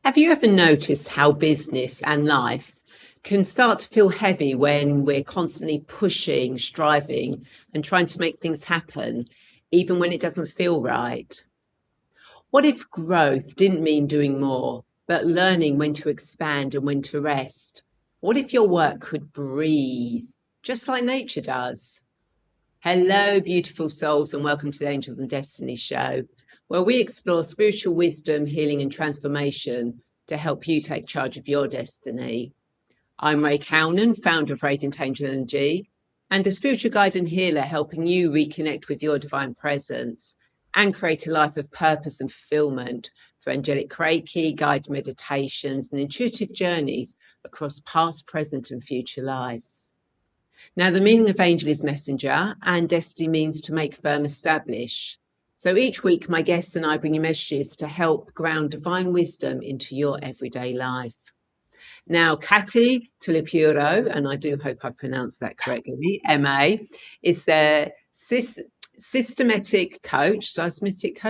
Have you ever noticed how business and life can start to feel heavy when we're constantly pushing, striving, and trying to make things happen, even when it doesn't feel right? What if growth didn't mean doing more, but learning when to expand and when to rest? What if your work could breathe, just like nature does? Hello, beautiful souls, and welcome to the Angels and Destiny show, where we explore spiritual wisdom, healing, and transformation to help you take charge of your destiny. I'm Ray Cownan, founder of Radiant Angel Energy, and a spiritual guide and healer helping you reconnect with your divine presence and create a life of purpose and fulfillment through angelic Reiki, guided meditations, and intuitive journeys across past, present, and future lives. Now, the meaning of angel is messenger, and destiny means to make, firm, establish. So each week, my guests and I bring you messages to help ground divine wisdom into your everyday life. Now, Kati Tuulipuro, and I do hope I pronounced that correctly, MA, is the seismic coach, constellation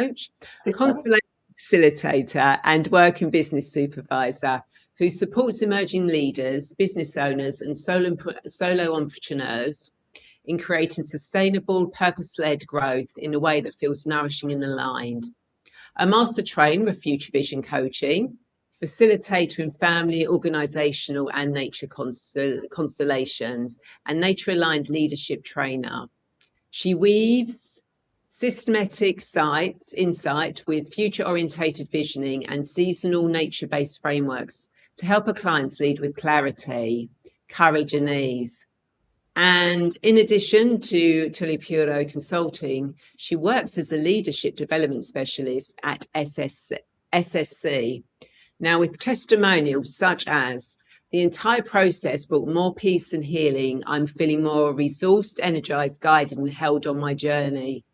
facilitator, and work and business supervisor who supports emerging leaders, business owners, and solo entrepreneurs in creating sustainable, purpose-led growth in a way that feels nourishing and aligned. A master trainer of future vision coaching, facilitator in family, organisational, and nature constellations, and nature-aligned leadership trainer. She weaves systematic insight with future-orientated visioning and seasonal nature-based frameworks to help her clients lead with clarity, courage, and ease. And in addition to Tuulipuro Consulting, she works as a leadership development specialist at SSC. Now, with testimonials such as, the entire process brought more peace and healing. I'm feeling more resourced, energized, guided, and held on my journey.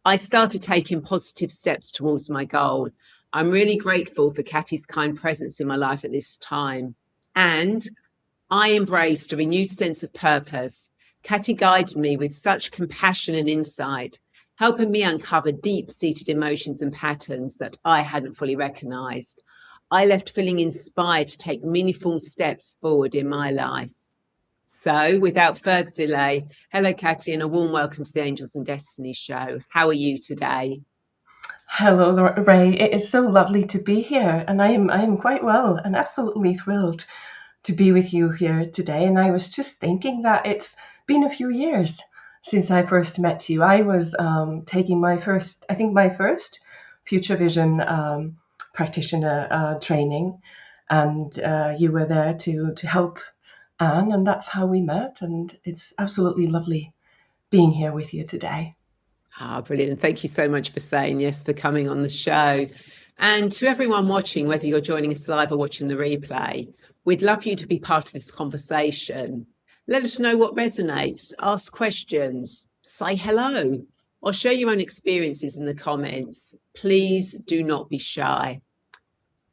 I started taking positive steps towards my goal. I'm really grateful for Kati's kind presence in my life at this time. And I embraced a renewed sense of purpose. Kati guided me with such compassion and insight, helping me uncover deep-seated emotions and patterns that I hadn't fully recognized. I left feeling inspired to take meaningful steps forward in my life. So, without further delay, hello, Kati, and a warm welcome to the Angels and Destiny show. How are you today? Hello, Ray. It is so lovely to be here, and I am quite well and absolutely thrilled to be with you here today. And I was just thinking that it's been a few years since I first met you. I was taking my first Future Vision practitioner training, and you were there to help Anne, and that's how we met. And it's absolutely lovely being here with you today. Brilliant. Thank you so much for saying yes, for coming on the show. And to everyone watching, whether you're joining us live or watching the replay, we'd love you to be part of this conversation. Let us know what resonates, ask questions, say hello, or share your own experiences in the comments. Please do not be shy.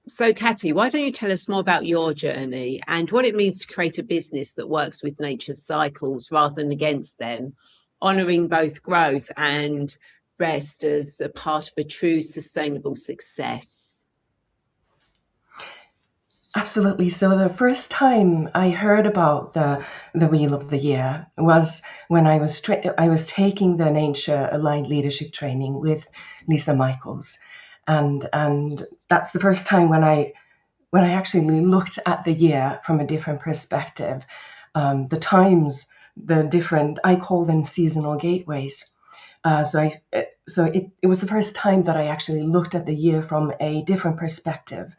So, Kati, why don't you tell us more about your journey and what it means to create a business that works with nature's cycles rather than against them, honouring both growth and rest as a part of a true sustainable success? Absolutely. So the first time I heard about the Wheel of the Year was when I was taking the Nature Aligned Leadership Training with Lisa Michaels, and that's the first time when I actually looked at the year from a different perspective. The times, I call them seasonal gateways. So it was the first time that I actually looked at the year from a different perspective.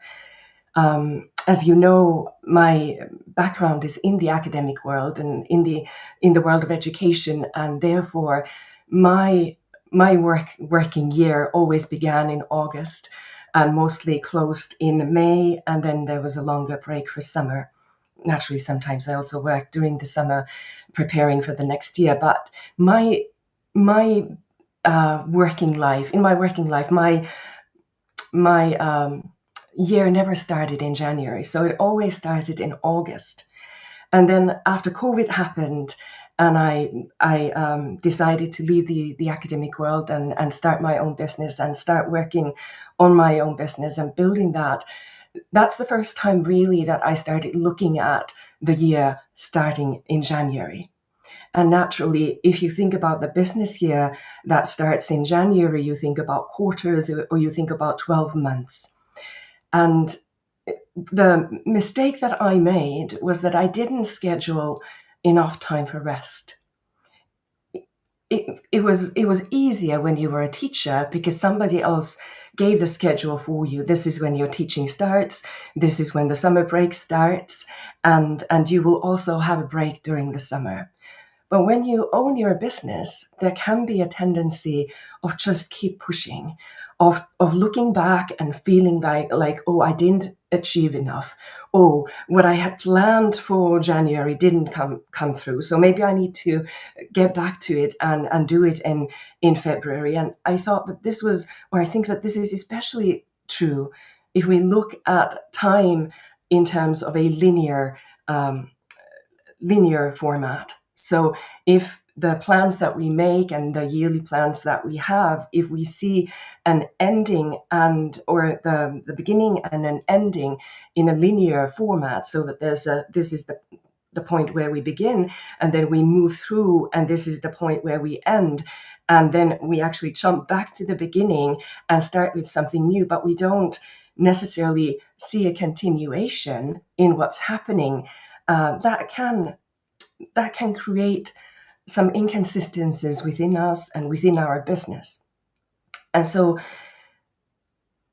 As you know, my background is in the academic world and in the world of education, and therefore my working year always began in August and mostly closed in May, and then there was a longer break for summer. Naturally, sometimes I also worked during the summer preparing for the next year. But my working life, my year never started in January. So it always started in August. And then after COVID happened, and I decided to leave the academic world and start my own business and start working on my own business and building that, that's the first time really that I started looking at the year starting in January. And naturally, if you think about the business year that starts in January, you think about quarters or you think about 12 months. And the mistake that I made was that I didn't schedule enough time for rest. It was easier when you were a teacher because somebody else gave the schedule for you. This is when your teaching starts. This is when the summer break starts. And you will also have a break during the summer. But when you own your business, there can be a tendency of just keep pushing, of looking back and feeling like, oh, I didn't achieve enough. Oh, what I had planned for January didn't come through. So maybe I need to get back to it and do it in February. And I thought that this was, or I think that this is especially true if we look at time in terms of a linear format. So if the plans that we make and the yearly plans that we have, if we see an ending or the beginning and an ending in a linear format, so that this is the point where we begin, and then we move through, and this is the point where we end, and then we actually jump back to the beginning and start with something new, but we don't necessarily see a continuation in what's happening. That can create some inconsistencies within us and within our business. And so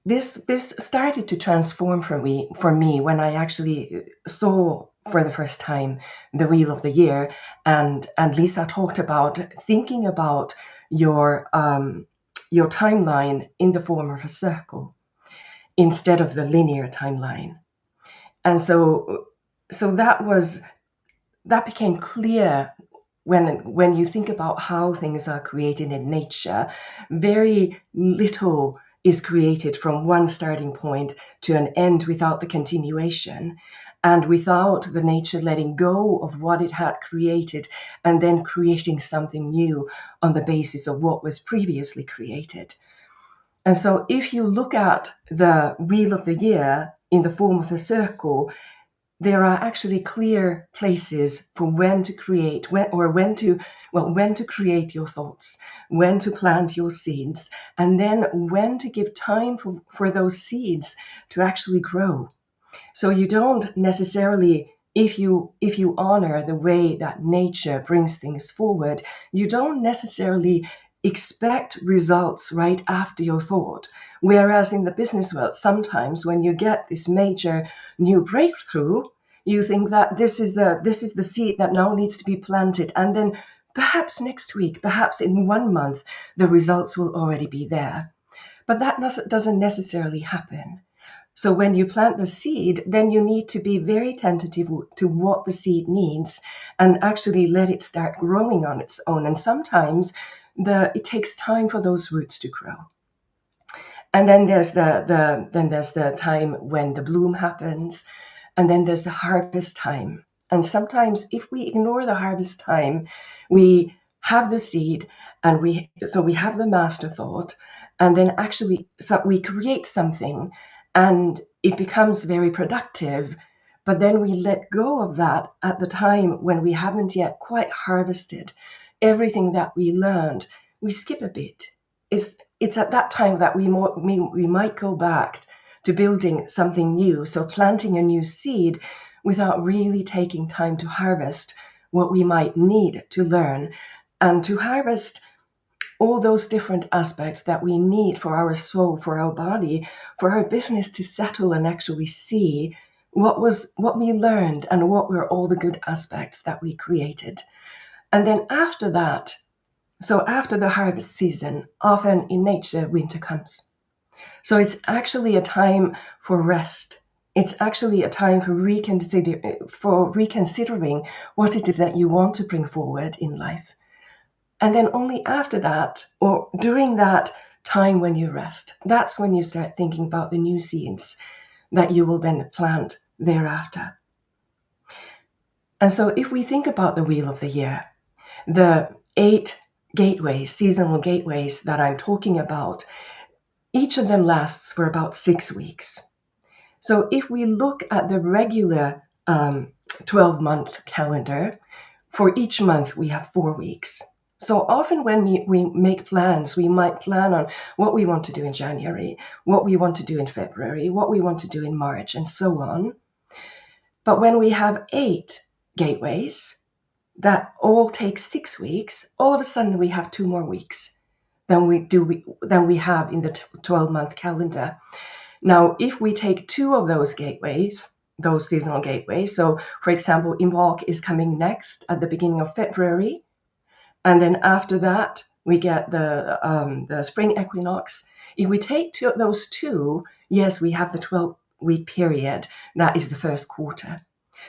this started to transform for me when I actually saw for the first time the Wheel of the Year, and Lisa talked about thinking about your timeline in the form of a circle instead of the linear timeline. And so that became clear when you think about how things are created in nature. Very little is created from one starting point to an end without the continuation and without the nature letting go of what it had created and then creating something new on the basis of what was previously created. And so if you look at the Wheel of the Year in the form of a circle, there are actually clear places for when to create, when to create your thoughts, when to plant your seeds, and then when to give time for those seeds to actually grow. So you don't necessarily, if you honor the way that nature brings things forward, you don't necessarily expect results right after your thought. Whereas in the business world, sometimes when you get this major new breakthrough, you think that this is the seed that now needs to be planted, and then perhaps next week, perhaps in 1 month, the results will already be there. But that doesn't necessarily happen. So when you plant the seed, then you need to be very tentative to what the seed needs and actually let it start growing on its own. And sometimes it takes time for those roots to grow. And then there's the time when the bloom happens, and then there's the harvest time. And sometimes if we ignore the harvest time, we have the seed and we have the master thought, and then actually we create something and it becomes very productive, but then we let go of that at the time when we haven't yet quite harvested everything that we learned. We skip a bit. It's at that time that we might go back to building something new, so planting a new seed without really taking time to harvest what we might need to learn and to harvest all those different aspects that we need for our soul, for our body, for our business to settle and actually see what we learned and what were all the good aspects that we created. And then after that, so after the harvest season, often in nature, winter comes. So it's actually a time for rest. It's actually a time for reconsidering what it is that you want to bring forward in life. And then only after that, or during that time when you rest, that's when you start thinking about the new seeds that you will then plant thereafter. And so if we think about the Wheel of the Year, the 8 gateways, seasonal gateways that I'm talking about, each of them lasts for about 6 weeks. So if we look at the regular 12-month calendar, for each month we have 4 weeks. So often when we make plans, we might plan on what we want to do in January, what we want to do in February, what we want to do in March, and so on. But when we have 8 gateways that all take 6 weeks, all of a sudden we have 2 more weeks than we have in the 12-month calendar. Now, if we take 2 of those gateways, those seasonal gateways, so for example, Imbolc is coming next at the beginning of February, and then after that we get the spring equinox. If we take those 2, yes, we have the 12-week period. That is the first quarter.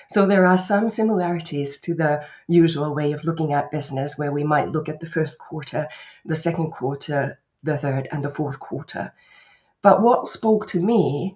So there are some similarities to the usual way of looking at business, where we might look at the first quarter, the second quarter, the third, and the fourth quarter. But what spoke to me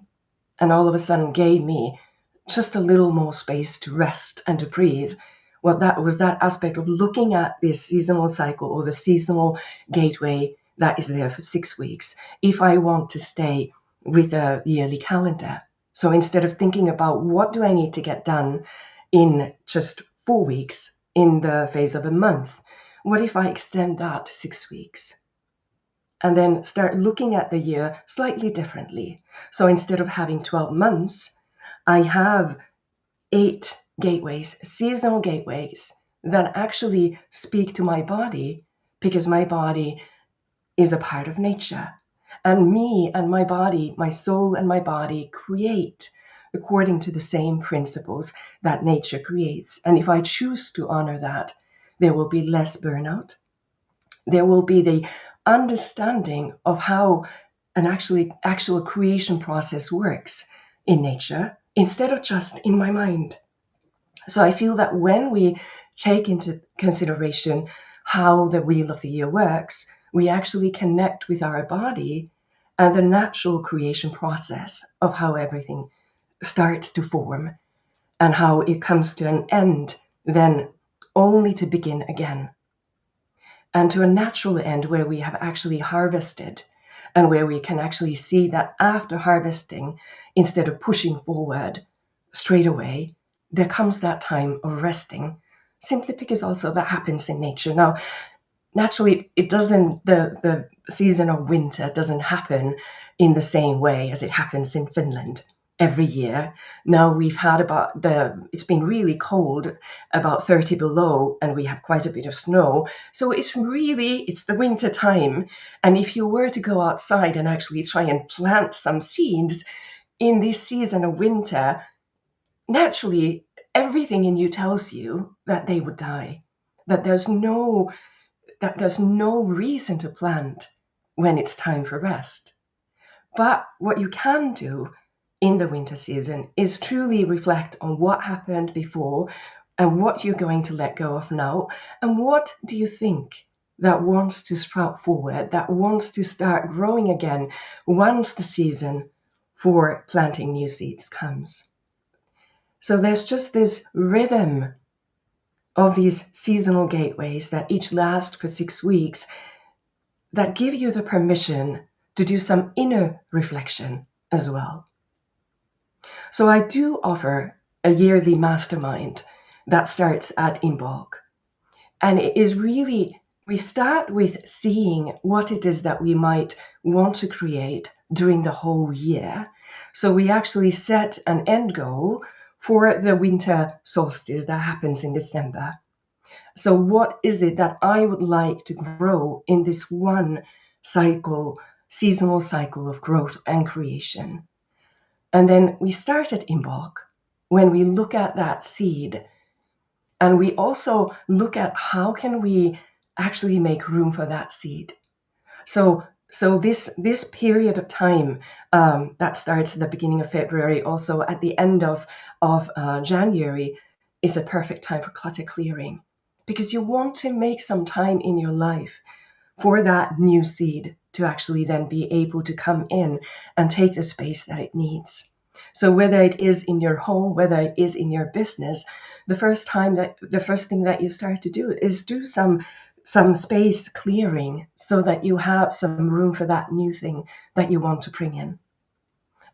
and all of a sudden gave me just a little more space to rest and to breathe, that was that aspect of looking at this seasonal cycle, or the seasonal gateway that is there for 6 weeks, if I want to stay with a yearly calendar. So instead of thinking about what do I need to get done in just 4 weeks in the phase of a month, what if I extend that to 6 weeks? And then start looking at the year slightly differently. So instead of having 12 months, I have 8 gateways, seasonal gateways, that actually speak to my body, because my body is a part of nature. And me and my body, my soul and my body, create according to the same principles that nature creates. And if I choose to honor that, there will be less burnout. There will be the understanding of how an actual creation process works in nature, instead of just in my mind. So I feel that when we take into consideration how the wheel of the year works, we actually connect with our body and the natural creation process of how everything starts to form and how it comes to an end, then only to begin again. And to a natural end where we have actually harvested, and where we can actually see that after harvesting, instead of pushing forward straight away, there comes that time of resting, simply because also that happens in nature. Now, naturally, it doesn't, the season of winter doesn't happen in the same way as it happens in Finland every year. Now we've had it's been really cold, about 30 below, and we have quite a bit of snow. So it's the winter time. And if you were to go outside and actually try and plant some seeds in this season of winter, naturally, everything in you tells you that they would die, that there's no reason to plant when it's time for rest. But what you can do in the winter season is truly reflect on what happened before and what you're going to let go of now, and what do you think that wants to sprout forward, that wants to start growing again once the season for planting new seeds comes. So there's just this rhythm of these seasonal gateways that each last for 6 weeks, that give you the permission to do some inner reflection as well. So I do offer a yearly mastermind that starts at Imbolc. And it is really, we start with seeing what it is that we might want to create during the whole year. So we actually set an end goal for the winter solstice that happens in December. So what is it that I would like to grow in this one cycle, seasonal cycle of growth and creation? And then we start at Imbolc when we look at that seed, and we also look at how can we actually make room for that seed. So this period of time that starts at the beginning of February, also at the end of January, is a perfect time for clutter clearing, because you want to make some time in your life for that new seed to actually then be able to come in and take the space that it needs. So whether it is in your home, whether it is in your business, the first thing that you start to do is do some space clearing, so that you have some room for that new thing that you want to bring in.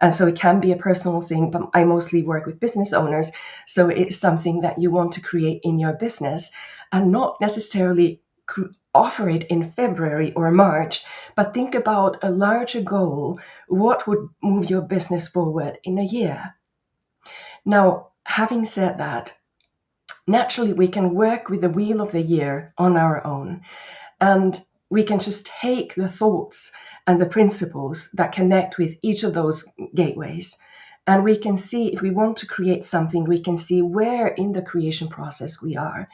And so it can be a personal thing, but I mostly work with business owners. So it's something that you want to create in your business and not necessarily offer it in February or March, but think about a larger goal. What would move your business forward in a year? Now, having said that, naturally we can work with the wheel of the year on our own. And we can just take the thoughts and the principles that connect with each of those gateways. And we can see, if we want to create something, we can see where in the creation process we are.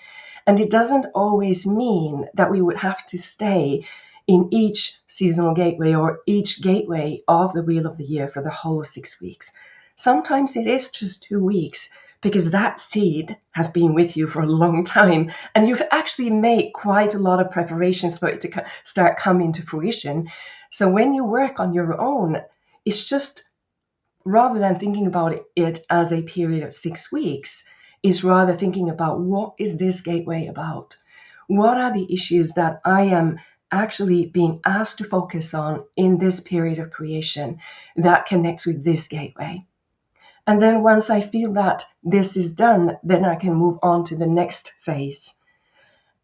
And it doesn't always mean that we would have to stay in each seasonal gateway or each gateway of the wheel of the year for the whole 6 weeks. Sometimes it is just 2 weeks, because that seed has been with you for a long time and you've actually made quite a lot of preparations for it to start coming to fruition. So when you work on your own, it's just, rather than thinking about it as a period of 6 weeks, is rather thinking about, what is this gateway about? What are the issues that I am actually being asked to focus on in this period of creation that connects with this gateway? And then once I feel that this is done, then I can move on to the next phase.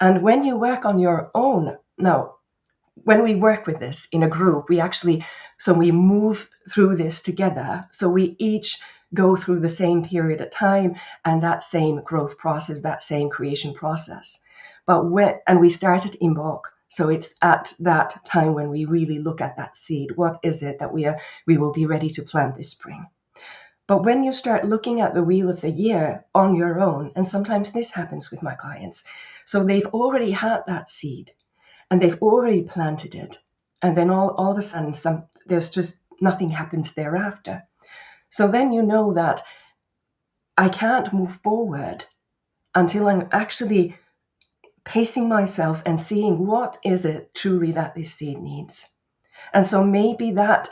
And when you work on your own, now, when we work with this in a group, we move through this together. So we each go through the same period of time and that same growth process, that same creation process. And we start at Imbok. So it's at that time when we really look at that seed. What is it that we will be ready to plant this spring? But when you start looking at the wheel of the year on your own, and sometimes this happens with my clients, so they've already had that seed and they've already planted it. And then all of a sudden, there's just nothing happens thereafter. So then you know that I can't move forward until I'm actually pacing myself and seeing what is it truly that this seed needs. And so maybe that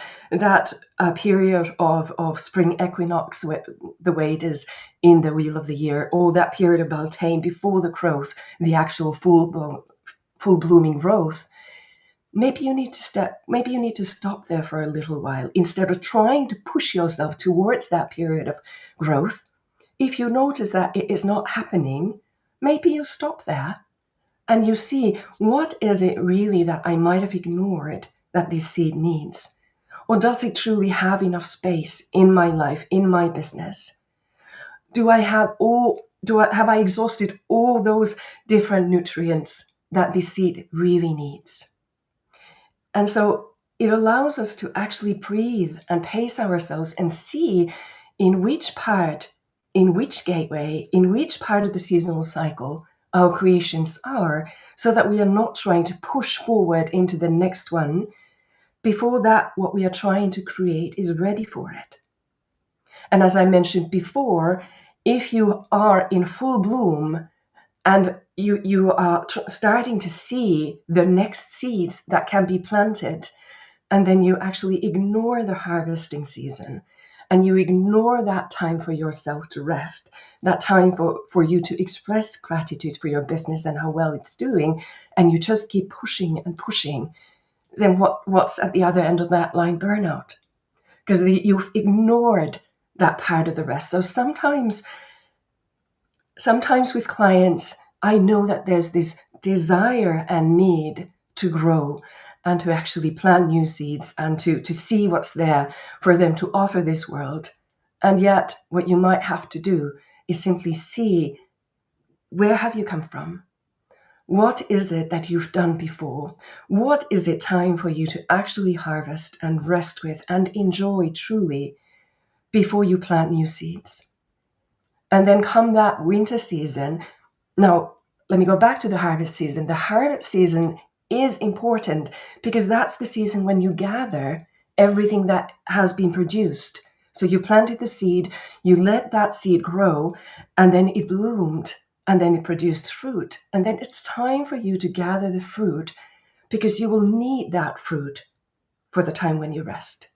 period of spring equinox, the way it is in the wheel of the year, or that period of Beltane before the growth, the actual full blooming growth, maybe you need to stop there for a little while instead of trying to push yourself towards that period of growth. If you notice that it is not happening, maybe you stop there and you see, what is it really that I might have ignored that this seed needs? Or does it truly have enough space in my life, in my business? Have I exhausted all those different nutrients that this seed really needs? And so it allows us to actually breathe and pace ourselves and see in which gateway, in which part of the seasonal cycle our creations are, so that we are not trying to push forward into the next one before that what we are trying to create is ready for it. And as I mentioned before, if you are in full bloom and you are starting to see the next seeds that can be planted, and then you actually ignore the harvesting season, and you ignore that time for yourself to rest, that time for you to express gratitude for your business and how well it's doing, and you just keep pushing and pushing, then what's at the other end of that line? Burnout. Because you've ignored that part of the rest. So sometimes with clients, I know that there's this desire and need to grow and to actually plant new seeds and to see what's there for them to offer this world. And yet what you might have to do is simply see, where have you come from? What is it that you've done before? What is it time for you to actually harvest and rest with and enjoy truly before you plant new seeds? And then come that winter season. Now, let me go back to the harvest season. The harvest season is important because that's the season when you gather everything that has been produced. So you planted the seed, you let that seed grow, and then it bloomed, and then it produced fruit. And then it's time for you to gather the fruit, because you will need that fruit for the time when you rest.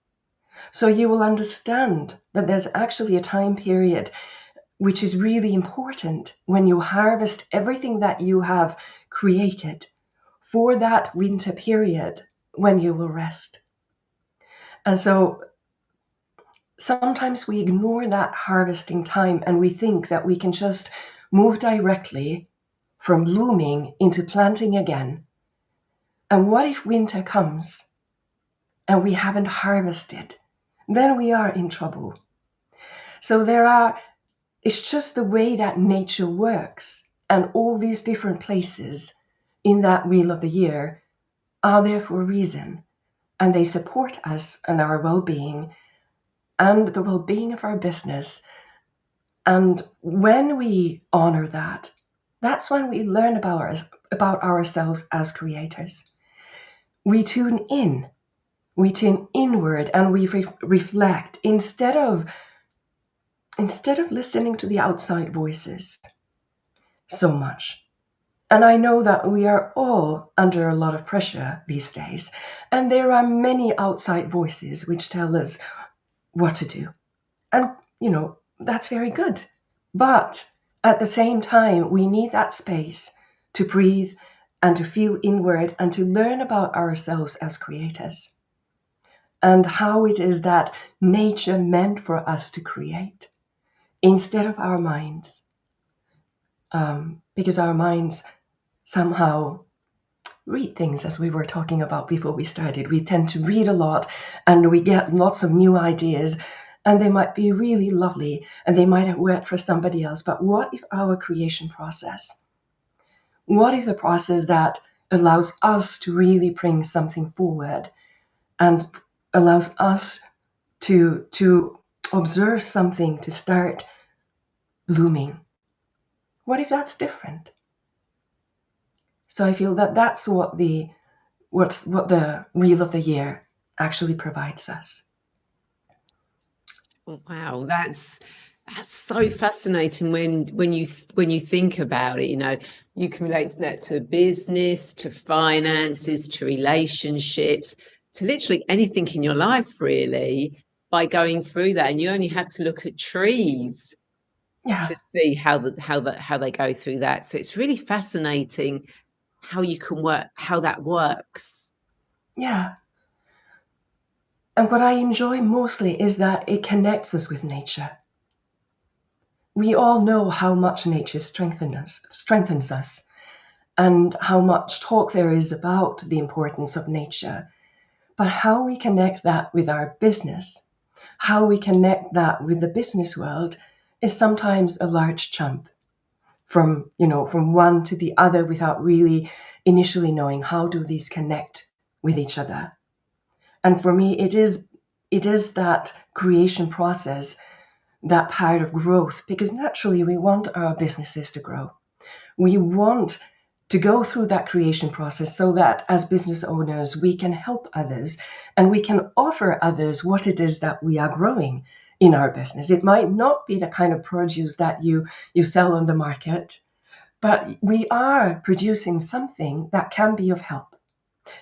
So you will understand that there's actually a time period which is really important when you harvest everything that you have created for that winter period when you will rest. And so sometimes we ignore that harvesting time and we think that we can just move directly from blooming into planting again. And what if winter comes and we haven't harvested? Then we are in trouble. So it's just the way that nature works, and all these different places in that wheel of the year are there for a reason, and they support us and our well-being and the well-being of our business. And when we honor that, that's when we learn about ourselves as creators. We tune inward, and we reflect instead of listening to the outside voices so much. And I know that we are all under a lot of pressure these days, and there are many outside voices which tell us what to do. And, that's very good. But at the same time, we need that space to breathe and to feel inward and to learn about ourselves as creators and how it is that nature meant for us to create instead of our minds. Because our minds somehow read things, as we were talking about before we started. We tend to read a lot and we get lots of new ideas, and they might be really lovely and they might have worked for somebody else. But what if our creation process? What if the process that allows us to really bring something forward and allows us to observe something to start blooming? What if that's different? So I feel that that's what the wheel of the year actually provides us. Wow, that's so fascinating when you think about it. You can relate that to business, to finances, to relationships, to literally anything in your life, really, by going through that. And you only have to look at trees to see how they go through that. So it's really fascinating how that works. Yeah. And what I enjoy mostly is that it connects us with nature. We all know how much nature strengthens us, and how much talk there is about the importance of nature. But how we connect that with our business, how we connect that with the business world, is sometimes a large jump from one to the other without really initially knowing how do these connect with each other. And for me, it is that creation process, that part of growth, because naturally we want our businesses to grow. We want to go through that creation process so that as business owners, we can help others and we can offer others what it is that we are growing in our business. It might not be the kind of produce that you sell on the market, but we are producing something that can be of help,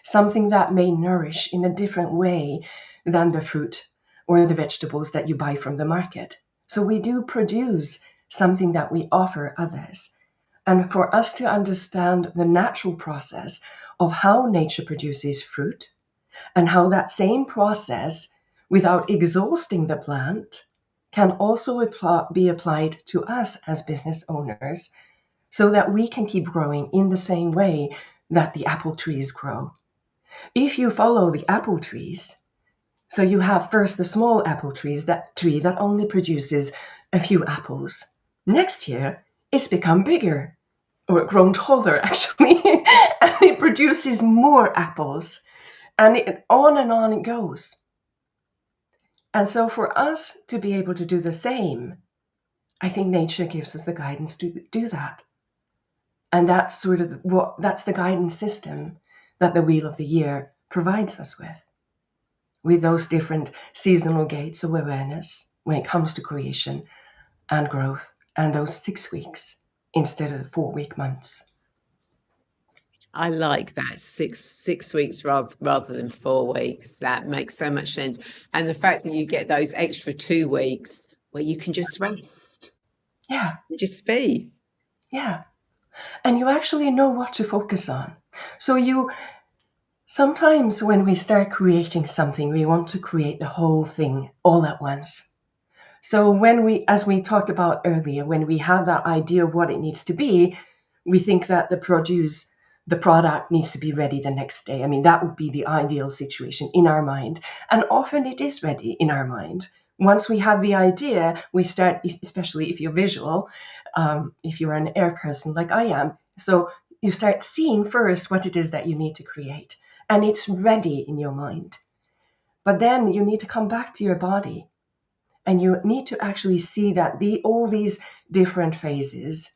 something that may nourish in a different way than the fruit or the vegetables that you buy from the market. So we do produce something that we offer others. And for us to understand the natural process of how nature produces fruit, and how that same process, without exhausting the plant, can also be applied to us as business owners, so that we can keep growing in the same way that the apple trees grow. If you follow the apple trees, so you have first the small apple trees, that tree that only produces a few apples. Next year, it's become bigger, or grown taller actually, and it produces more apples, and on it goes. And so for us to be able to do the same, I think nature gives us the guidance to do that. And that's that's the guidance system that the Wheel of the Year provides us with those different seasonal gates of awareness when it comes to creation and growth, and those 6 weeks instead of the 4-week months. I like that, 6 weeks rather than 4 weeks. That makes so much sense. And the fact that you get those extra 2 weeks where you can just rest. Yeah. Just be. Yeah. And you actually know what to focus on. So Sometimes when we start creating something, we want to create the whole thing all at once. So as we talked about earlier, when we have that idea of what it needs to be, we think that the product needs to be ready the next day. I mean, that would be the ideal situation in our mind. And often it is ready in our mind. Once we have the idea, we start, especially if you're visual, if you're an air person like I am. So you start seeing first what it is that you need to create. And it's ready in your mind. But then you need to come back to your body. And you need to actually see that all these different phases,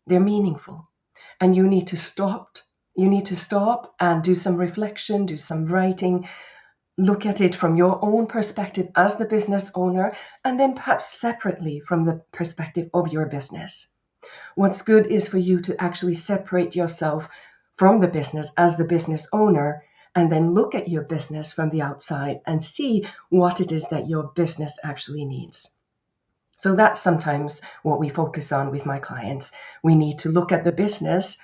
they're meaningful. And you need to stop. You need to stop and do some reflection, do some writing, look at it from your own perspective as the business owner, and then perhaps separately from the perspective of your business. What's good is for you to actually separate yourself from the business as the business owner, and then look at your business from the outside and see what it is that your business actually needs. So that's sometimes what we focus on with my clients. We need to look at the business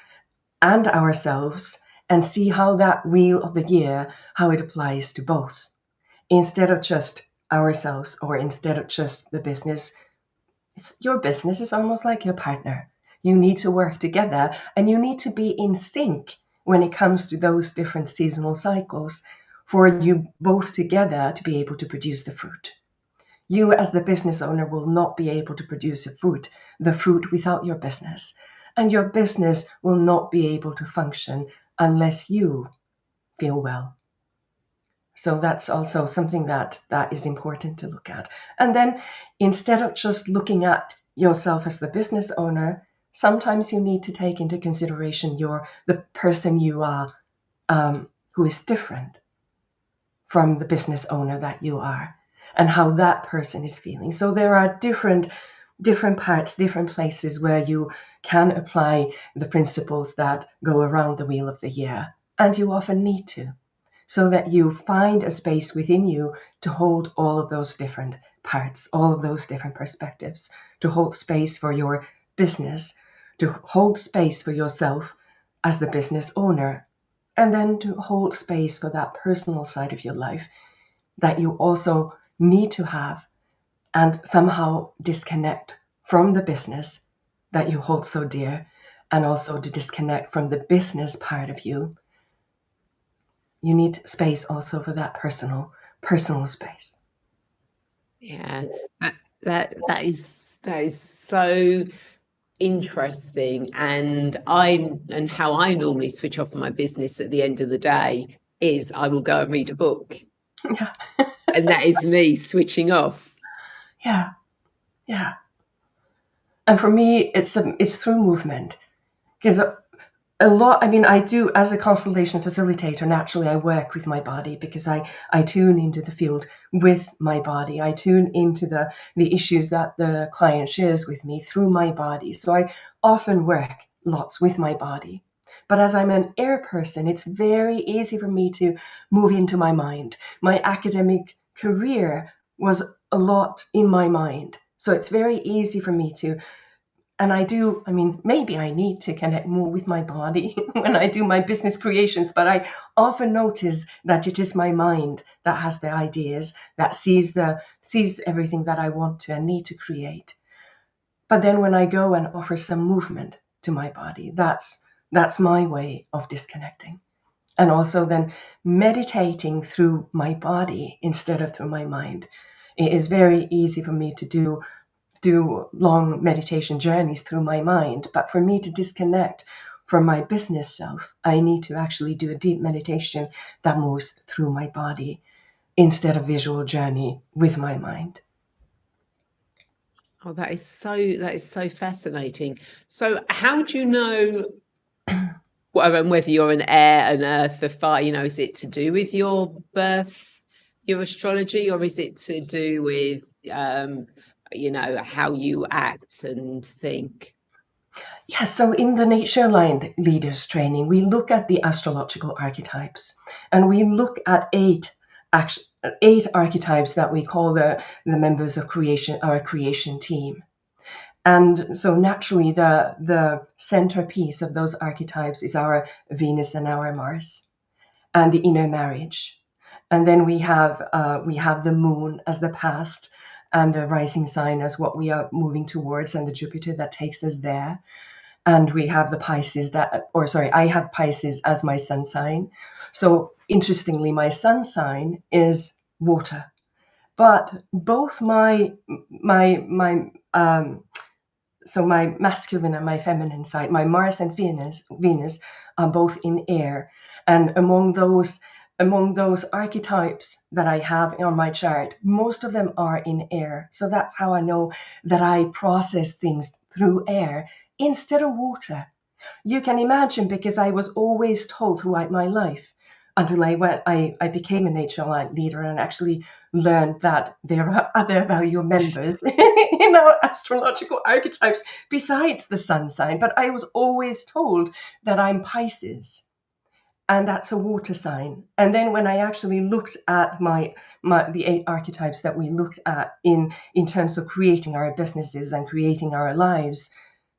and ourselves and see how that wheel of the year, how it applies to both. Instead of just ourselves or instead of just the business, your business is almost like your partner. You need to work together and you need to be in sync when it comes to those different seasonal cycles for you both together to be able to produce the fruit. You as the business owner will not be able to produce the fruit without your business. And your business will not be able to function unless you feel well. So that's also something that is important to look at. And then instead of just looking at yourself as the business owner, sometimes you need to take into consideration the person you are, who is different from the business owner that you are, and how that person is feeling. So there are different parts, different places where you can apply the principles that go around the wheel of the year, and you often need to, so that you find a space within you to hold all of those different parts, all of those different perspectives, to hold space for your business, to hold space for yourself as the business owner, and then to hold space for that personal side of your life that you also need to have and somehow disconnect from the business that you hold so dear, and also to disconnect from the business part of you. You need space also for that personal space. Yeah, that is so interesting. And how I normally switch off my business at the end of the day is I will go and read a book. Yeah. And that is me switching off. Yeah. And for me, it's through movement, because a lot, I mean, I do, as a constellation facilitator, naturally I work with my body because I tune into the field with my body. I tune into the issues that the client shares with me through my body. So I often work lots with my body. But as I'm an air person, it's very easy for me to move into my mind. My academic career was a lot in my mind. So it's very easy for me to, and maybe I need to connect more with my body when I do my business creations, but I often notice that it is my mind that has the ideas, that sees everything that I want to and need to create. But then when I go and offer some movement to my body, that's my way of disconnecting. And also then meditating through my body instead of through my mind. It is very easy for me to do long meditation journeys through my mind. But for me to disconnect from my business self, I need to actually do a deep meditation that moves through my body instead of visual journey with my mind. Oh, that is so fascinating. So how do you know whether you're an air, an earth, a fire? Is it to do with your birth, your astrology, or is it to do with how you act and think? Yeah, so in the Nature Aligned Leaders Training, we look at the astrological archetypes, and we look at eight archetypes that we call the members of our creation team. And so naturally, the centerpiece of those archetypes is our Venus and our Mars. and the inner marriage. And then we have the moon as the past, and the rising sign as what we are moving towards, and the Jupiter that takes us there. And we have the Pisces I have Pisces as my sun sign. So interestingly, my sun sign is water. But both my masculine and my feminine side, my Mars and Venus are both in air. And among those archetypes that I have on my chart, most of them are in air. So that's how I know that I process things through air instead of water. You can imagine, because I was always told throughout my life, until I became a nature light leader and actually learned that there are other value members in our astrological archetypes besides the sun sign. But I was always told that I'm Pisces, and that's a water sign. And then when I actually looked at the 8 archetypes that we looked at in terms of creating our businesses and creating our lives,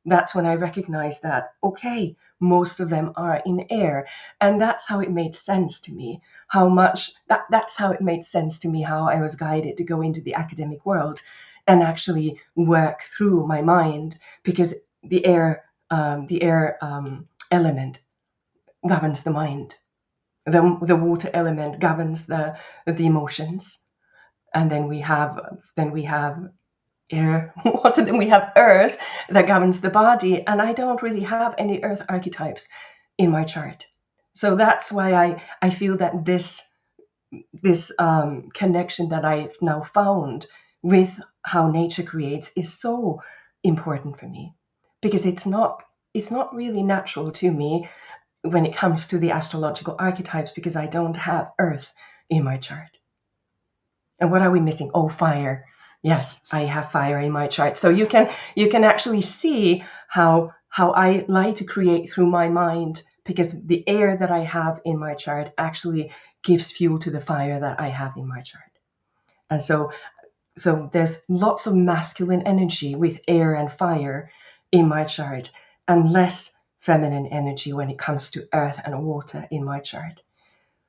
that's when I recognized that, okay, most of them are in air. And that's how it made sense to me, that's how it made sense to me, how I was guided to go into the academic world and actually work through my mind, because the air element governs the mind. The water element governs the emotions. And then we have air, water, then we have earth that governs the body. And I don't really have any earth archetypes in my chart. So that's why I feel that this connection that I've now found with how nature creates is so important for me, because it's not really natural to me when it comes to the astrological archetypes, because I don't have earth in my chart. And what are we missing? Oh, fire. Yes, I have fire in my chart. So you can actually see how I like to create through my mind, because the air that I have in my chart actually gives fuel to the fire that I have in my chart. And so there's lots of masculine energy with air and fire in my chart, and less feminine energy when it comes to earth and water in my chart.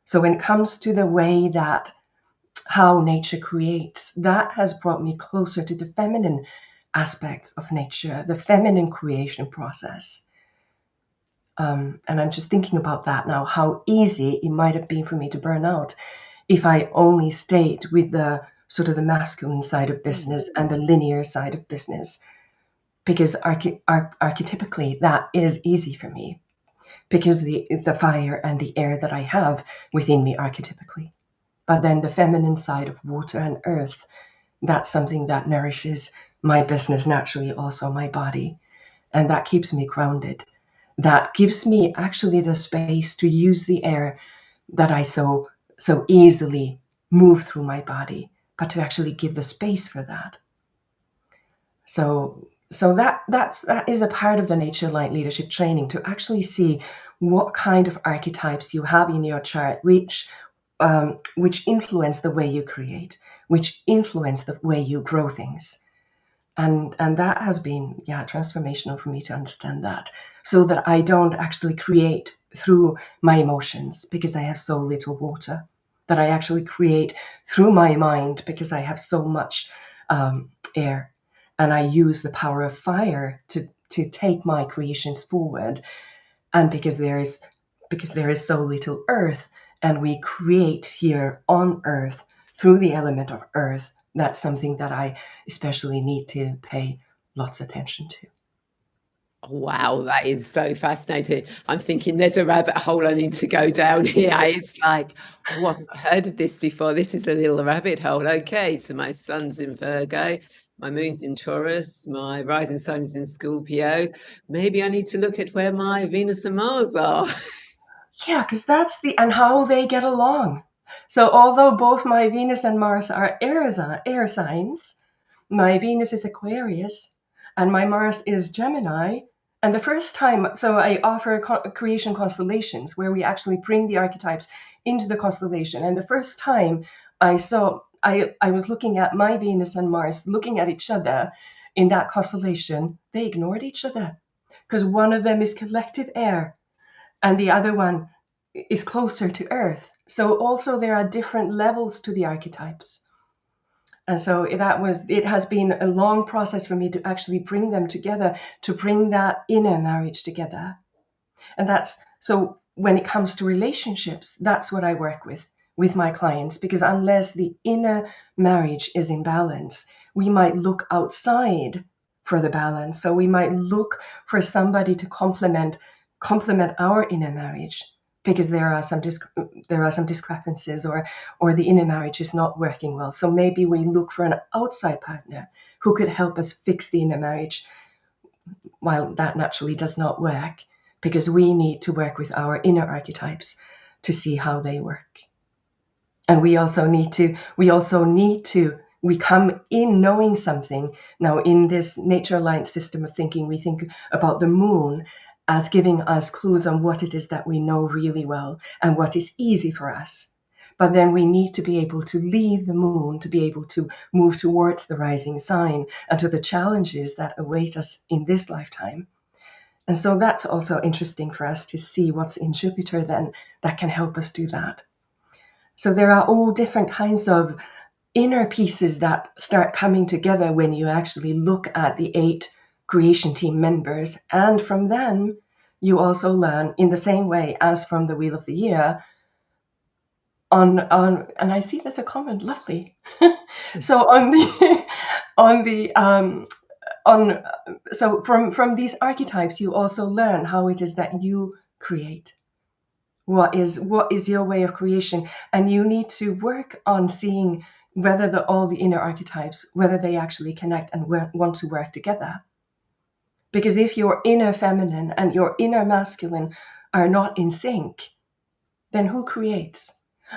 So when it comes to the way that how nature creates, that has brought me closer to the feminine aspects of nature, the feminine creation process. And I'm just thinking about that now, how easy it might have been for me to burn out if I only stayed with the sort of the masculine side of business and the linear side of business, because archetypically that is easy for me, because the fire and the air that I have within me archetypically. But then the feminine side of water and earth, that's something that nourishes my business naturally, also my body. And that keeps me grounded. That gives me actually the space to use the air that I so easily move through my body, but to actually give the space for that. So that is a part of the Nature Light Leadership training, to actually see what kind of archetypes you have in your chart, which influence the way you create, which influence the way you grow things. And that has been, transformational for me to understand that, so that I don't actually create through my emotions because I have so little water, that I actually create through my mind because I have so much air. And I use the power of fire to take my creations forward. And because there is so little earth, and we create here on earth through the element of earth, that's something that I especially need to pay lots of attention to. Wow, that is so fascinating. I'm thinking there's a rabbit hole I need to go down here. It's like, oh, I've not heard of this before. This is a little rabbit hole. Okay, so my sun's in Virgo, my moon's in Taurus, my rising sign is in Scorpio. Maybe I need to look at where my Venus and Mars are. Yeah, because and how they get along. So although both my Venus and Mars are air signs, my Venus is Aquarius and my Mars is Gemini. And the first time, so I offer creation constellations where we actually bring the archetypes into the constellation. And the first time I was looking at my Venus and Mars looking at each other in that constellation, they ignored each other, because one of them is collective air and the other one is closer to earth. So also there are different levels to the archetypes. And so it has been a long process for me to actually bring them together, to bring that inner marriage together. And so when it comes to relationships, that's what I work with my clients, because unless the inner marriage is in balance, we might look outside for the balance. So we might look for somebody to complement our inner marriage, because there are some discrepancies, or the inner marriage is not working well. So maybe we look for an outside partner who could help us fix the inner marriage, while that naturally does not work, because we need to work with our inner archetypes to see how they work. And we come in knowing something. Now, in this nature-aligned system of thinking, we think about the moon as giving us clues on what it is that we know really well and what is easy for us. But then we need to be able to leave the moon to be able to move towards the rising sign and to the challenges that await us in this lifetime. And so that's also interesting for us to see what's in Jupiter then that can help us do that. So there are all different kinds of inner pieces that start coming together when you actually look at the 8 creation team members. And from then, you also learn, in the same way as from the Wheel of the Year, and I see there's a comment, lovely. So so from these archetypes, you also learn how it is that you create. What is your way of creation? And you need to work on seeing whether all the inner archetypes, whether they actually connect and want to work together. Because if your inner feminine and your inner masculine are not in sync, then who creates?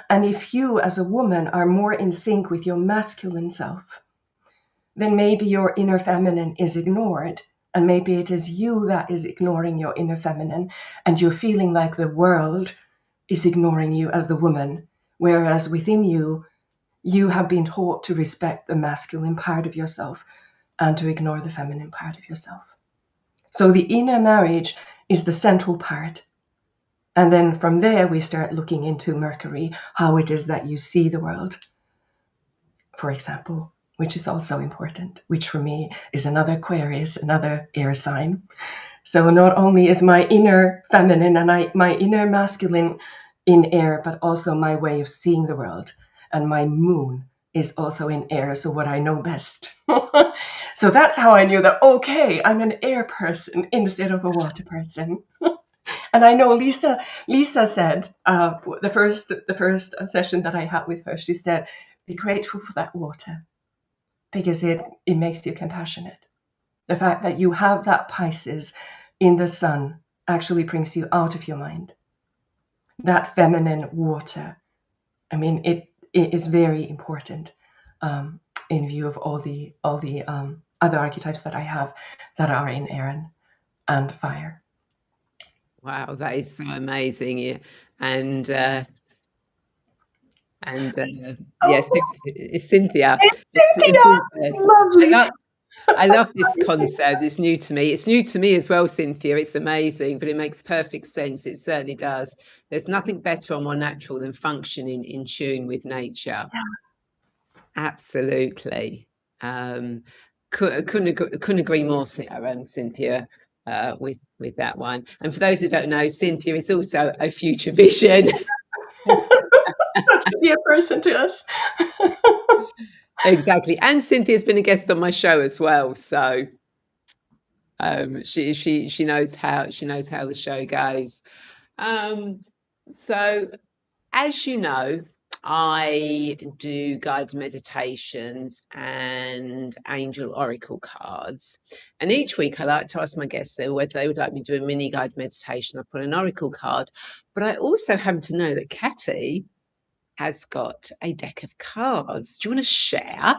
And if you as a woman are more in sync with your masculine self, then maybe your inner feminine is ignored. And maybe it is you that is ignoring your inner feminine, and you're feeling like the world is ignoring you as the woman, whereas within you, you have been taught to respect the masculine part of yourself and to ignore the feminine part of yourself. So the inner marriage is the central part. And then from there, we start looking into Mercury, how it is that you see the world, for example, which is also important, which for me is another Aquarius, another air sign. So not only is my inner feminine and my inner masculine in air, but also my way of seeing the world. And my moon is also in air, so what I know best. So that's how I knew that, okay, I'm an air person instead of a water person. And I know Lisa said, the first session that I had with her, she said, be grateful for that water, because it makes you compassionate. The fact that you have that Pisces in the sun actually brings you out of your mind. That feminine water, I mean, it is very important in view of all the other archetypes that I have that are in air and fire. Wow, that is so amazing. Yeah. And yes, it's Cynthia. Lovely. I love this concept. It's new to me. It's new to me as well, Cynthia. It's amazing, but it makes perfect sense. It certainly does. There's nothing better or more natural than functioning in tune with nature. Yeah. Absolutely. Couldn't agree more, Cynthia, with that one. And for those who don't know, Cynthia is also a future vision. Be a person to us. Exactly. And Cynthia's been a guest on my show as well, so she knows how the show goes. So as you know, I do guided meditations and angel oracle cards, and each week I like to ask my guests whether they would like me to do a mini guided meditation. I put an oracle card, but I also happen to know that Kati has got a deck of cards. Do you want to share?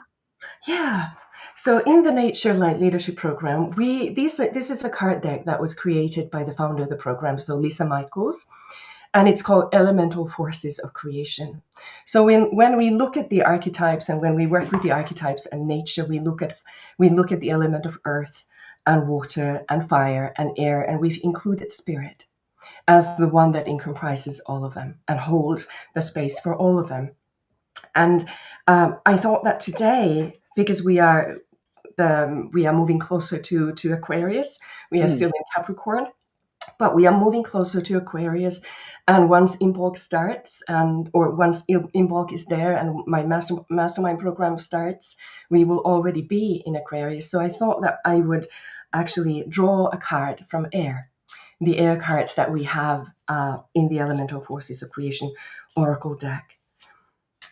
Yeah. So in the Nature Light Leadership Program, this is a card deck that was created by the founder of the program, so Lisa Michaels, and it's called Elemental Forces of Creation. So when we look at the archetypes and when we work with the archetypes and nature, we look at the element of earth and water and fire and air, and we've included spirit. as the one that encompasses all of them and holds the space for all of them. And I thought that today, because we are moving closer to Aquarius, we are still in Capricorn, but we are moving closer to Aquarius. And once Imbolc starts, or once Imbolc is there and my mastermind program starts, we will already be in Aquarius. So I thought that I would actually draw a card from air, the air cards that we have in the Elemental Forces of Creation Oracle deck.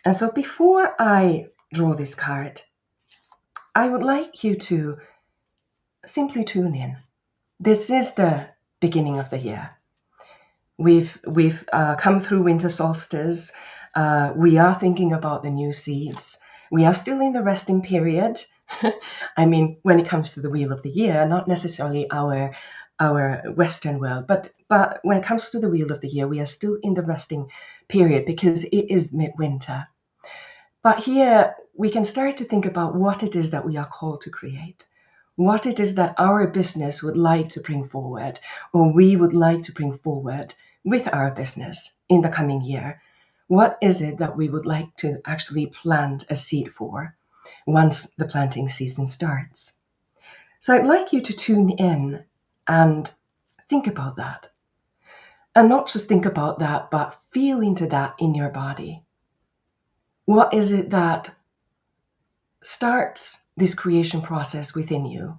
And so before I draw this card, I would like you to simply tune in. This is the beginning of the year. We've come through winter solstice. We are thinking about the new seeds. We are still in the resting period. I mean, when it comes to the wheel of the year, not necessarily our Western world, but when it comes to the wheel of the year, we are still in the resting period because it is midwinter. But here we can start to think about what it is that we are called to create, what it is that our business would like to bring forward, or we would like to bring forward with our business in the coming year. What is it that we would like to actually plant a seed for once the planting season starts? So I'd like you to tune in and think about that. And not just think about that, but feel into that in your body. What is it that starts this creation process within you?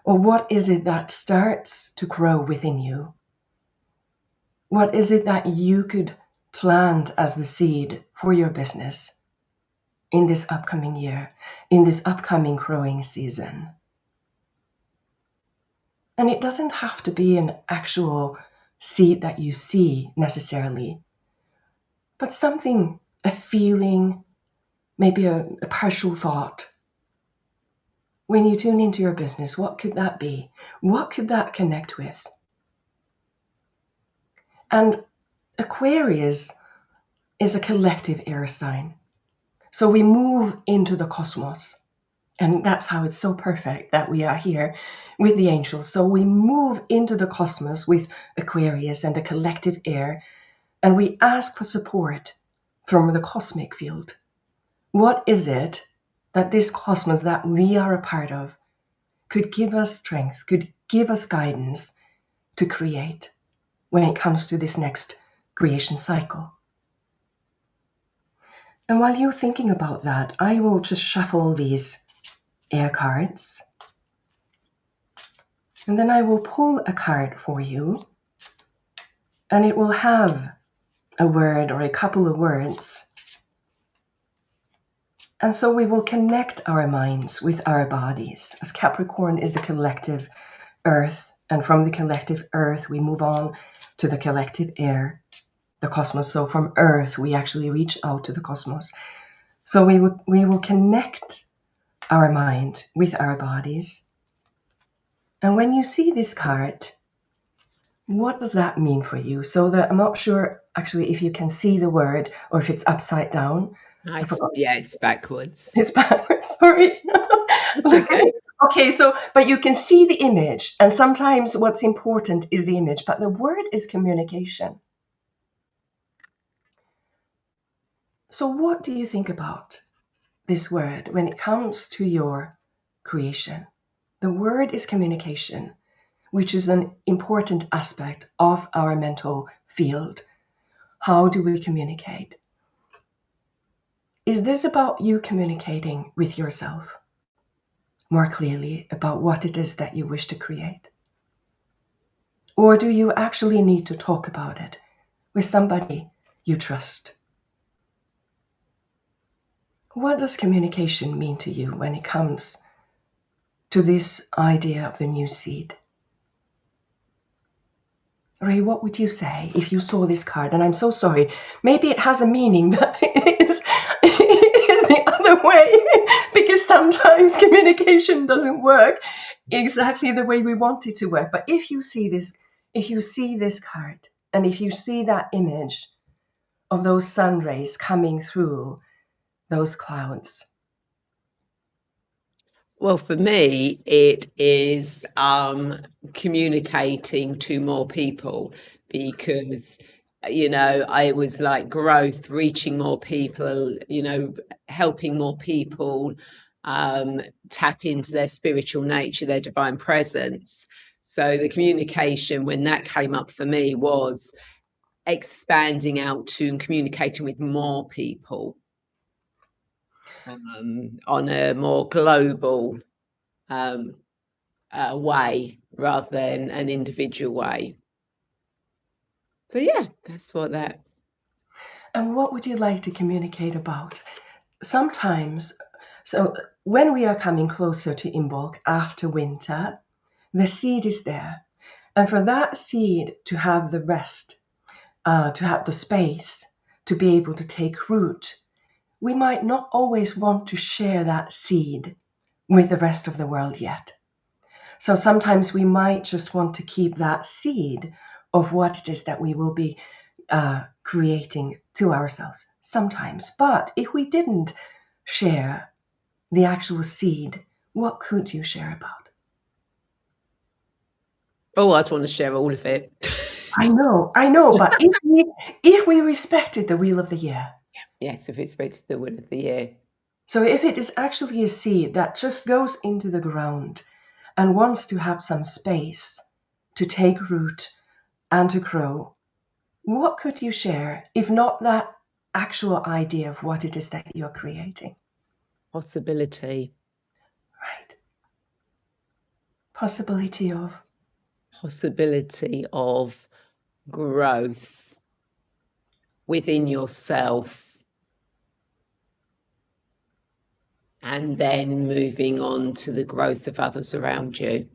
Or what is it that starts to grow within you? What is it that you could plant as the seed for your business in this upcoming year, in this upcoming growing season? And it doesn't have to be an actual seed that you see necessarily, but something, a feeling, maybe a partial thought. When you tune into your business, what could that be? What could that connect with? And Aquarius is a collective air sign. So we move into the cosmos. And that's how it's so perfect that we are here with the angels. So we move into the cosmos with Aquarius and the collective air, and we ask for support from the cosmic field. What is it that this cosmos that we are a part of could give us strength, could give us guidance to create when it comes to this next creation cycle? And while you're thinking about that, I will just shuffle these air cards. And then I will pull a card for you. And it will have a word or a couple of words. And so we will connect our minds with our bodies, as Capricorn is the collective earth. And from the collective earth, we move on to the collective air, the cosmos. So from earth, we actually reach out to the cosmos. So we will connect our mind with our bodies. And when you see this card, what does that mean for you? So that I'm not sure actually if you can see the word or if it's upside down. Yeah, it's backwards. It's backwards, sorry. Okay. Okay, so, but you can see the image, and sometimes what's important is the image, but the word is communication. So what do you think about this word when it comes to your creation? The word is communication, which is an important aspect of our mental field. How do we communicate? Is this about you communicating with yourself more clearly about what it is that you wish to create? Or do you actually need to talk about it with somebody you trust? What does communication mean to you when it comes to this idea of the new seed? Ray, what would you say if you saw this card? And I'm so sorry, maybe it has a meaning, but it is the other way, because sometimes communication doesn't work exactly the way we want it to work. But if you see this card, and if you see that image of those sun rays coming through those clouds. Well, for me, it is communicating to more people, because, I was like growth, reaching more people, helping more people tap into their spiritual nature, their divine presence. So the communication, when that came up for me, was expanding out to and communicating with more people on a more global way rather than an individual way. So yeah, that's what that. And what would you like to communicate about? Sometimes, so when we are coming closer to Imbolc after winter, the seed is there. And for that seed to have the rest, to have the space, to be able to take root, we might not always want to share that seed with the rest of the world yet. So sometimes we might just want to keep that seed of what it is that we will be creating to ourselves sometimes. But if we didn't share the actual seed, what could you share about? Oh, I'd want to share all of it. I know, but if we respected the wheel of the year. Yes, if it's respected the wheel of the year. So if it is actually a seed that just goes into the ground and wants to have some space to take root and to grow, what could you share if not that actual idea of what it is that you're creating? Possibility. Right. Possibility of growth within yourself, and then moving on to the growth of others around you.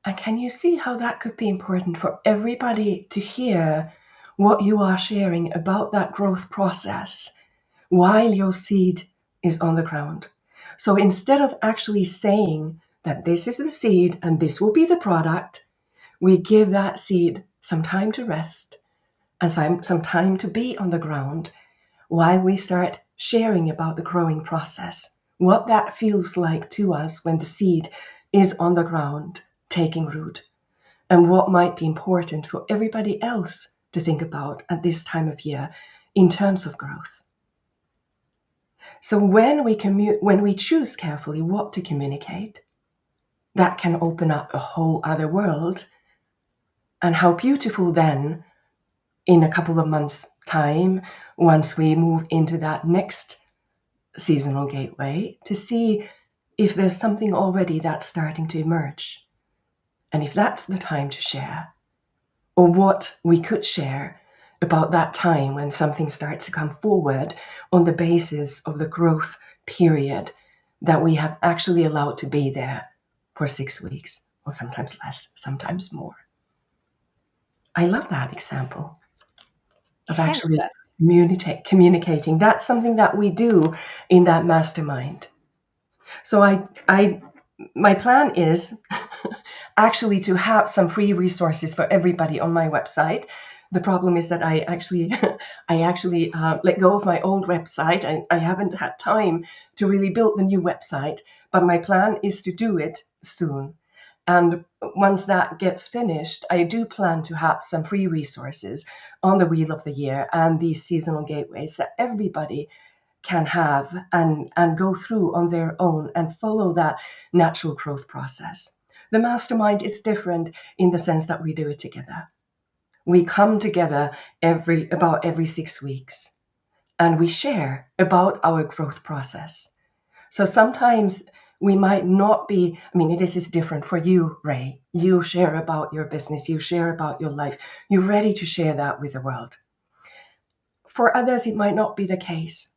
And can you see how that could be important for everybody to hear what you are sharing about that growth process while your seed is on the ground? So instead of actually saying that this is the seed and this will be the product, we give that seed some time to rest and some time to be on the ground while we start sharing about the growing process, what that feels like to us when the seed is on the ground taking root, and what might be important for everybody else to think about at this time of year in terms of growth. So when we choose carefully what to communicate, that can open up a whole other world. And how beautiful then, in a couple of months' time, once we move into that next seasonal gateway, to see if there's something already that's starting to emerge. And if that's the time to share, or what we could share about that time when something starts to come forward on the basis of the growth period that we have actually allowed to be there for 6 weeks, or sometimes less, sometimes more. I love that example of actually communicating. That's something that we do in that mastermind. So my plan is actually to have some free resources for everybody on my website. The problem is that I actually let go of my old website. I haven't had time to really build the new website, but my plan is to do it soon. And once that gets finished, I do plan to have some free resources on the Wheel of the Year and these seasonal gateways that everybody can have and go through on their own and follow that natural growth process. The mastermind is different in the sense that we do it together. We come together about every 6 weeks and we share about our growth process. So sometimes we might not be, this is different for you, Ray. You share about your business, you share about your life. You're ready to share that with the world. For others, it might not be the case.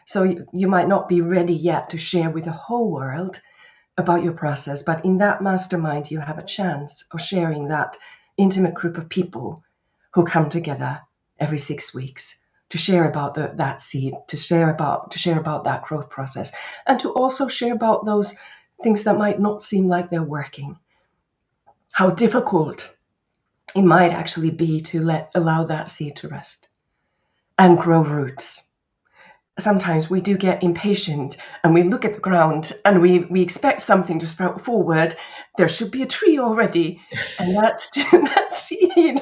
So you might not be ready yet to share with the whole world about your process, but in that mastermind, you have a chance of sharing that intimate group of people who come together every 6 weeks to share about that seed, to share about that growth process, and to also share about those things that might not seem like they're working. How difficult it might actually be to allow that seed to rest and grow roots. sometimes we do get impatient and we look at the ground and we expect something to sprout forward. There should be a tree already, and that seed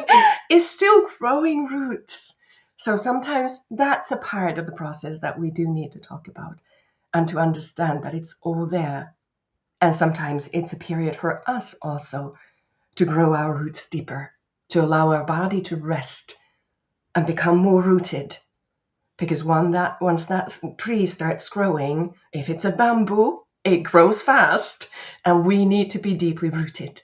is still growing roots. So sometimes that's a part of the process that we do need to talk about and to understand that it's all there. And sometimes it's a period for us also to grow our roots deeper, to allow our body to rest and become more rooted. Because once that tree starts growing, if it's a bamboo, it grows fast, and we need to be deeply rooted.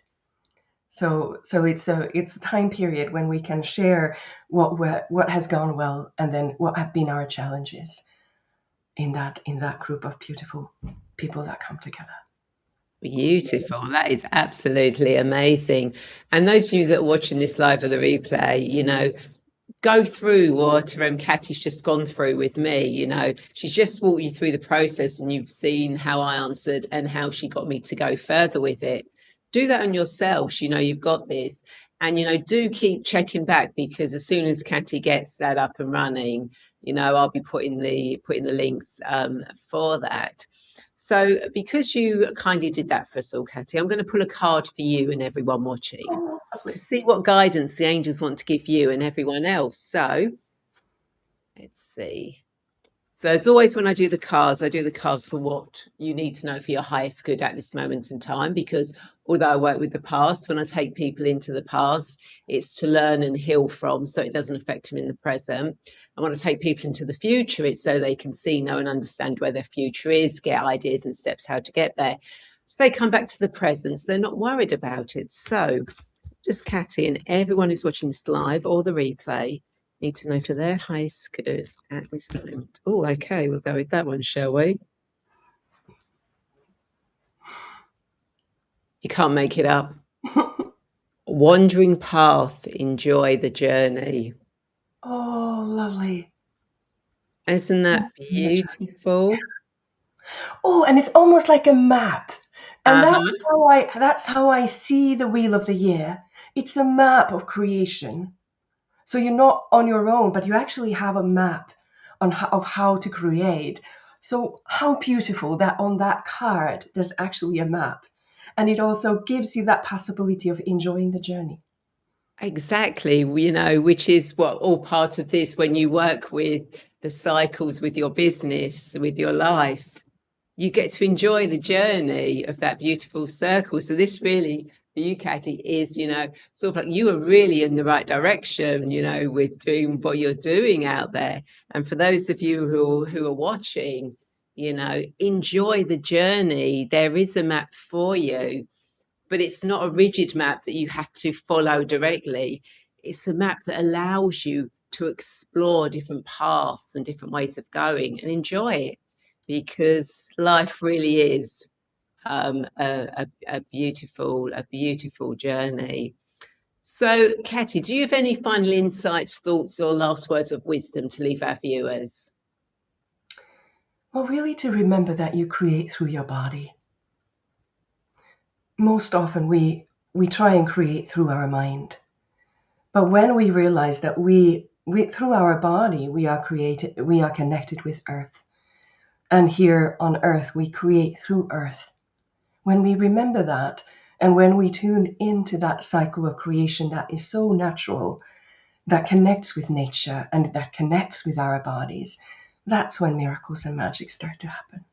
So it's a time period when we can share what has gone well, and then what have been our challenges in that group of beautiful people that come together. Beautiful. That is absolutely amazing. And those of you that are watching this live or the replay, go through what Kati's just gone through with me. She's just walked you through the process, and you've seen how I answered and how she got me to go further with it. Do that on yourself. You've got this. And, do keep checking back, because as soon as Kati gets that up and running, I'll be putting the links for that. So because you kindly did that for us all, Kati, I'm going to pull a card for you and everyone watching to see what guidance the angels want to give you and everyone else. So let's see. So as always, when I do the cards for what you need to know for your highest good at this moment in time, because although I work with the past, when I take people into the past, it's to learn and heal from, so it doesn't affect them in the present. I want to take people into the future, it's so they can see, know and understand where their future is, get ideas and steps how to get there. So they come back to the present, so they're not worried about it. So just Kati and everyone who's watching this live or the replay need to know for their highest good at this moment. Oh, okay, we'll go with that one, shall we? You can't make it up. Wandering path, enjoy the journey. Oh, lovely. Isn't that beautiful? Oh, and it's almost like a map. And that's how I see the Wheel of the Year. It's a map of creation. So you're not on your own, but you actually have a map of how to create. So how beautiful that on that card there's actually a map. And it also gives you that possibility of enjoying the journey. Exactly, which is what all part of this when you work with the cycles with your business, with your life. You get to enjoy the journey of that beautiful circle. So this really, for you, Kati, is, sort of like you are really in the right direction, with doing what you're doing out there. And for those of you who are watching, enjoy the journey. There is a map for you, but it's not a rigid map that you have to follow directly. It's a map that allows you to explore different paths and different ways of going and enjoy it, because life really is a beautiful journey. So, Kati, do you have any final insights, thoughts, or last words of wisdom to leave our viewers? Well, really to remember that you create through your body. Most often we try and create through our mind. But when we realize that we through our body we are connected with earth. And here on earth we create through earth. When we remember that, and when we tune into that cycle of creation that is so natural, that connects with nature and that connects with our bodies, that's when miracles and magic start to happen.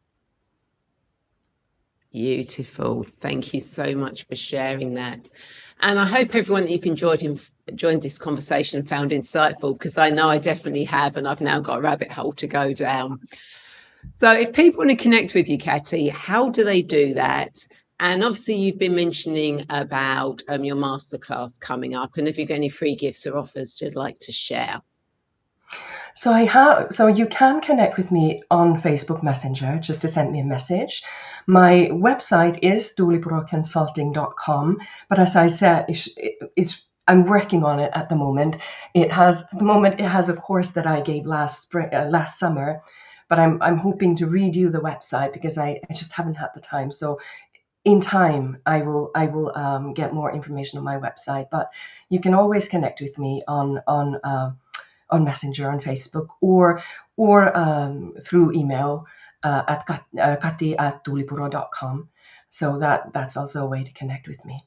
Beautiful. Thank you so much for sharing that. And I hope everyone that you've enjoyed this conversation and found insightful, because I know I definitely have, and I've now got a rabbit hole to go down. So if people want to connect with you, Kati, how do they do that? And obviously you've been mentioning about your masterclass coming up, and if you've got any free gifts or offers you'd like to share. So you can connect with me on Facebook Messenger just to send me a message. My website is tuulipuroconsulting.com, but as I said, I'm working on it at the moment. It has a course that I gave last summer, but I'm hoping to redo the website because I just haven't had the time. So in time, I will get more information on my website. But you can always connect with me on on Messenger on Facebook, or through email at kati@tuulipuro.com. So that's also a way to connect with me.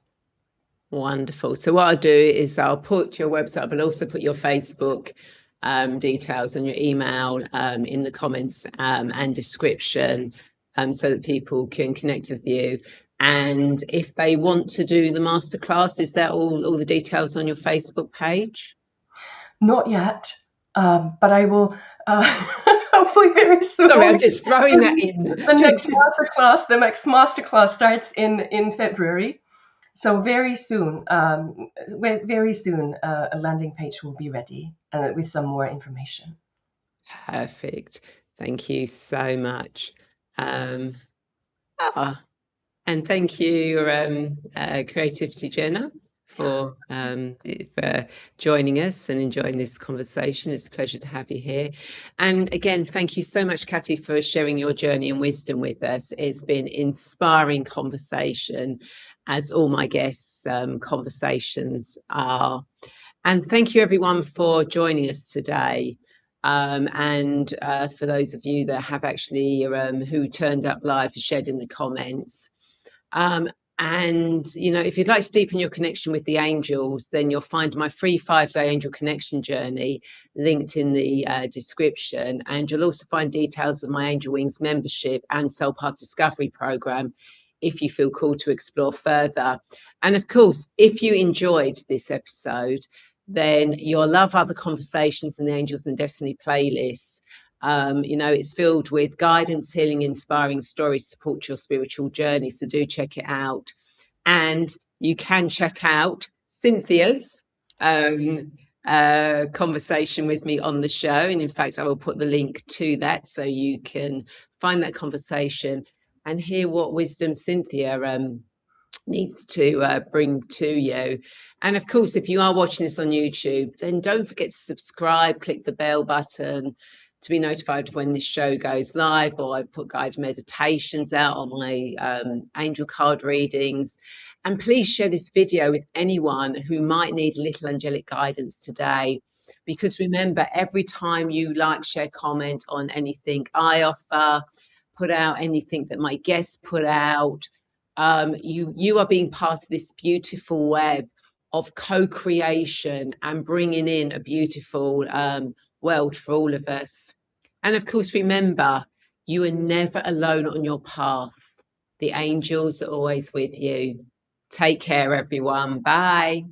Wonderful. So what I'll do is I'll put your website, but also put your Facebook details and your email in the comments and description, so that people can connect with you. And if they want to do the masterclass, is that all the details on your Facebook page? Not yet, but I will hopefully very soon. Sorry, I'm just throwing that in. The next masterclass starts in February. So very soon, a landing page will be ready with some more information. Perfect. Thank you so much. And thank you, Creativity Jenna, for joining us and enjoying this conversation. It's a pleasure to have you here. And again, thank you so much, Kati, for sharing your journey and wisdom with us. It's been inspiring conversation, as all my guests' conversations are. And thank you, everyone, for joining us today. And for those of you that have actually who turned up live, shared in the comments. And, you know, if you'd like to deepen your connection with the angels, then you'll find my free 5-day angel connection journey linked in the description. And you'll also find details of my Angel Wings membership and Soul Path Discovery program if you feel called to explore further. And of course, if you enjoyed this episode, then you'll love other conversations in the Angels and Destiny playlists. You know, it's filled with guidance, healing, inspiring stories to support your spiritual journey. So do check it out. And you can check out Cynthia's conversation with me on the show. And in fact, I will put the link to that so you can find that conversation and hear what wisdom Cynthia needs to bring to you. And of course, if you are watching this on YouTube, then don't forget to subscribe, click the bell button to be notified when this show goes live, or I put guided meditations out on my angel card readings. And please share this video with anyone who might need little angelic guidance today. Because remember, every time you like, share, comment on anything I offer, put out anything that my guests put out, you are being part of this beautiful web of co-creation and bringing in a beautiful world for all of us. And of course, remember, you are never alone on your path. The angels are always with you. Take care, everyone. Bye.